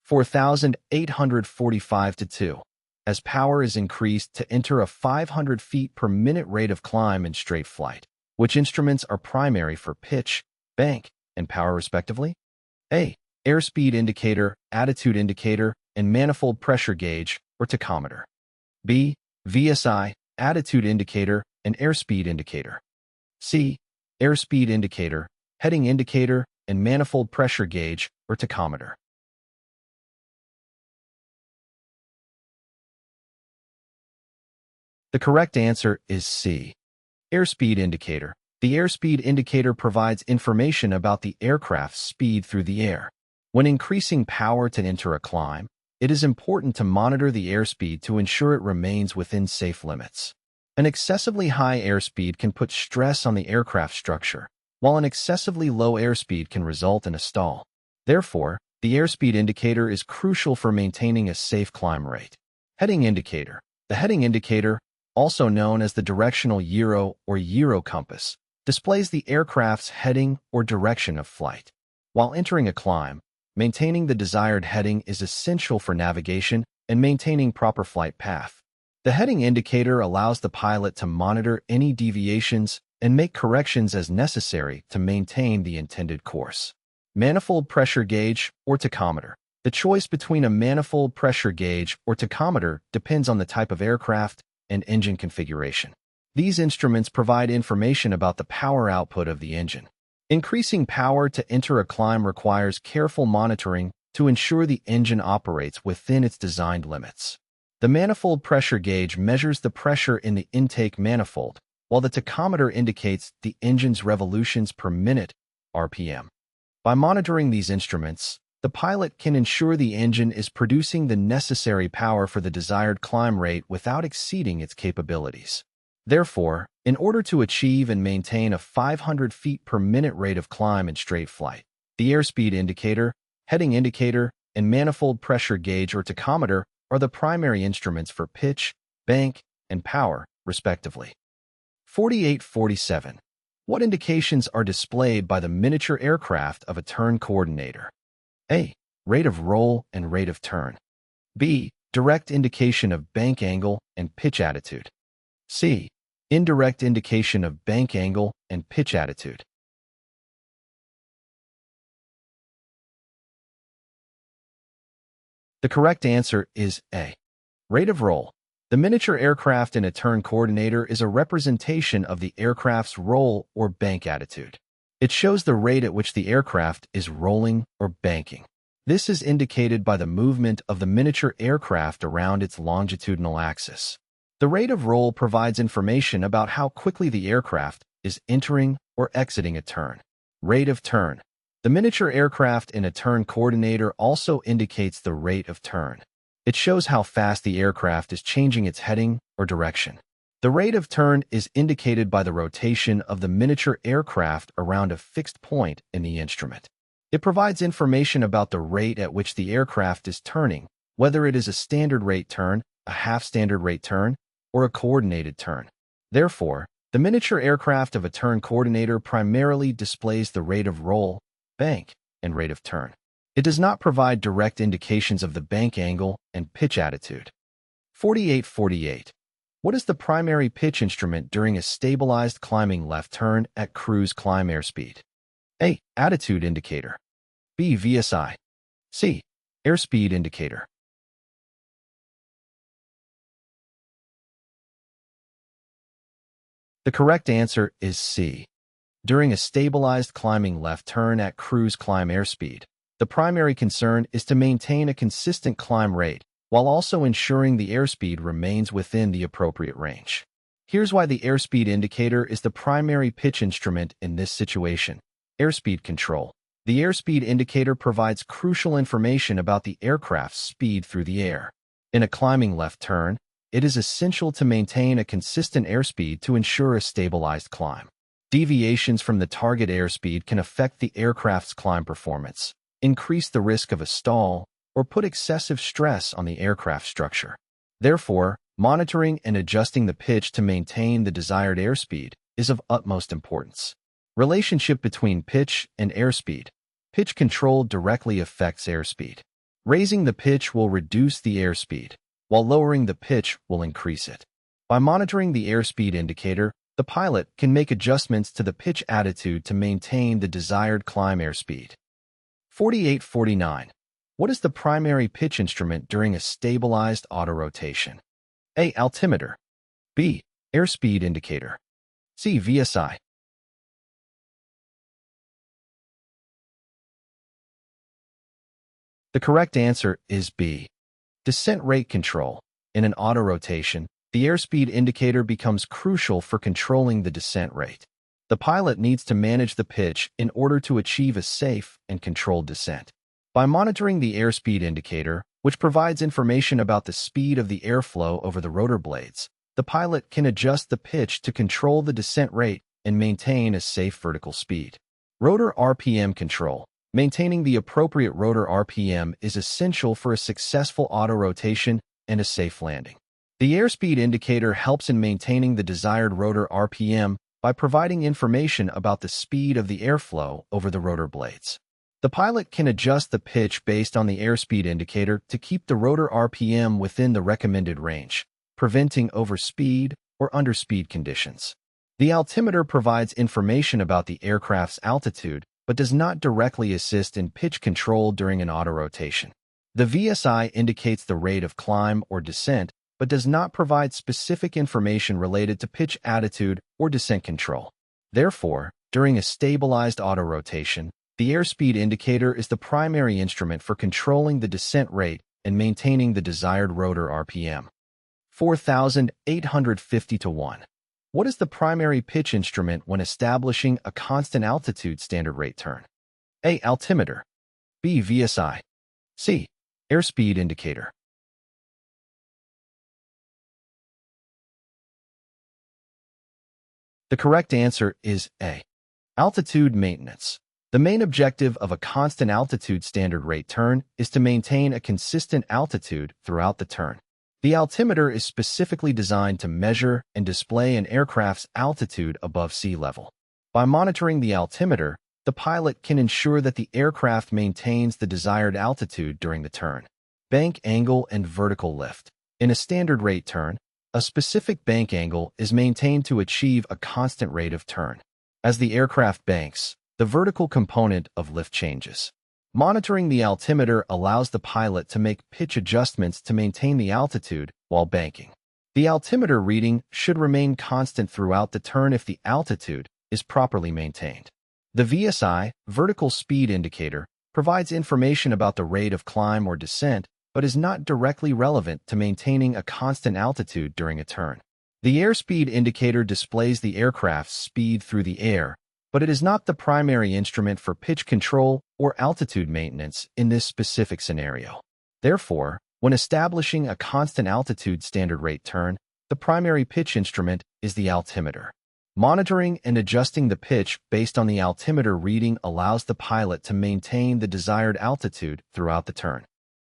Q4845-2, as power is increased to enter a 500 feet per minute rate of climb in straight flight. Which instruments are primary for pitch, bank, and power respectively? A. Airspeed indicator, attitude indicator, and manifold pressure gauge, or tachometer. B. VSI, attitude indicator, and airspeed indicator. C. Airspeed indicator, heading indicator, and manifold pressure gauge, or tachometer. The correct answer is C. Airspeed indicator. The airspeed indicator provides information about the aircraft's speed through the air. When increasing power to enter a climb, it is important to monitor the airspeed to ensure it remains within safe limits. An excessively high airspeed can put stress on the aircraft structure, while an excessively low airspeed can result in a stall. Therefore, the airspeed indicator is crucial for maintaining a safe climb rate. Heading indicator. The heading indicator, also known as the directional gyro or gyro compass, displays the aircraft's heading or direction of flight. While entering a climb, maintaining the desired heading is essential for navigation and maintaining proper flight path. The heading indicator allows the pilot to monitor any deviations and make corrections as necessary to maintain the intended course. Manifold pressure gauge or tachometer. The choice between a manifold pressure gauge or tachometer depends on the type of aircraft and engine configuration. These instruments provide information about the power output of the engine. Increasing power to enter a climb requires careful monitoring to ensure the engine operates within its designed limits. The manifold pressure gauge measures the pressure in the intake manifold, while the tachometer indicates the engine's revolutions per minute, RPM. By monitoring these instruments, the pilot can ensure the engine is producing the necessary power for the desired climb rate without exceeding its capabilities. Therefore, in order to achieve and maintain a 500 feet per minute rate of climb in straight flight, the airspeed indicator, heading indicator, and manifold pressure gauge or tachometer are the primary instruments for pitch, bank, and power, respectively. 4847. What indications are displayed by the miniature aircraft of a turn coordinator? A. Rate of roll and rate of turn. B. Direct indication of bank angle and pitch attitude. C. Indirect indication of bank angle and pitch attitude. The correct answer is A. Rate of roll. The miniature aircraft in a turn coordinator is a representation of the aircraft's roll or bank attitude. It shows the rate at which the aircraft is rolling or banking. This is indicated by the movement of the miniature aircraft around its longitudinal axis. The rate of roll provides information about how quickly the aircraft is entering or exiting a turn. Rate of turn. The miniature aircraft in a turn coordinator also indicates the rate of turn. It shows how fast the aircraft is changing its heading or direction. The rate of turn is indicated by the rotation of the miniature aircraft around a fixed point in the instrument. It provides information about the rate at which the aircraft is turning, whether it is a standard rate turn, a half-standard rate turn, or a coordinated turn. Therefore, the miniature aircraft of a turn coordinator primarily displays the rate of roll, bank, and rate of turn. It does not provide direct indications of the bank angle and pitch attitude. 4848. What is the primary pitch instrument during a stabilized climbing left turn at cruise climb airspeed? A. Attitude indicator. B. VSI. C. Airspeed indicator. The correct answer is C. During a stabilized climbing left turn at cruise climb airspeed, the primary concern is to maintain a consistent climb rate while also ensuring the airspeed remains within the appropriate range. Here's why the airspeed indicator is the primary pitch instrument in this situation. Airspeed control. The airspeed indicator provides crucial information about the aircraft's speed through the air. In a climbing left turn, it is essential to maintain a consistent airspeed to ensure a stabilized climb. Deviations from the target airspeed can affect the aircraft's climb performance, increase the risk of a stall, or put excessive stress on the aircraft structure. Therefore, monitoring and adjusting the pitch to maintain the desired airspeed is of utmost importance. Relationship between pitch and airspeed. Pitch control directly affects airspeed. Raising the pitch will reduce the airspeed, while lowering the pitch will increase it. By monitoring the airspeed indicator, the pilot can make adjustments to the pitch attitude to maintain the desired climb airspeed. 4849. What is the primary pitch instrument during a stabilized autorotation? A. Altimeter. B. Airspeed indicator. C. VSI. The correct answer is B. Descent rate control. In an autorotation, the airspeed indicator becomes crucial for controlling the descent rate. The pilot needs to manage the pitch in order to achieve a safe and controlled descent. By monitoring the airspeed indicator, which provides information about the speed of the airflow over the rotor blades, the pilot can adjust the pitch to control the descent rate and maintain a safe vertical speed. Rotor RPM control. Maintaining the appropriate rotor RPM is essential for a successful autorotation and a safe landing. The airspeed indicator helps in maintaining the desired rotor RPM by providing information about the speed of the airflow over the rotor blades. The pilot can adjust the pitch based on the airspeed indicator to keep the rotor RPM within the recommended range, preventing overspeed or underspeed conditions. The altimeter provides information about the aircraft's altitude but does not directly assist in pitch control during an autorotation. The VSI indicates the rate of climb or descent, but does not provide specific information related to pitch attitude or descent control. Therefore, during a stabilized autorotation, the airspeed indicator is the primary instrument for controlling the descent rate and maintaining the desired rotor RPM. 4850-1. What is the primary pitch instrument when establishing a constant altitude standard rate turn? A. Altimeter. B. VSI. C. Airspeed indicator. The correct answer is A. Altitude maintenance. The main objective of a constant altitude standard rate turn is to maintain a consistent altitude throughout the turn. The altimeter is specifically designed to measure and display an aircraft's altitude above sea level. By monitoring the altimeter, the pilot can ensure that the aircraft maintains the desired altitude during the turn. Bank angle and vertical lift. In a standard rate turn, a specific bank angle is maintained to achieve a constant rate of turn. As the aircraft banks, the vertical component of lift changes. Monitoring the altimeter allows the pilot to make pitch adjustments to maintain the altitude while banking. The altimeter reading should remain constant throughout the turn if the altitude is properly maintained. The VSI, vertical speed indicator, provides information about the rate of climb or descent, but is not directly relevant to maintaining a constant altitude during a turn. The airspeed indicator displays the aircraft's speed through the air, but it is not the primary instrument for pitch control or altitude maintenance in this specific scenario. Therefore, when establishing a constant altitude standard rate turn, the primary pitch instrument is the altimeter. Monitoring and adjusting the pitch based on the altimeter reading allows the pilot to maintain the desired altitude throughout the turn.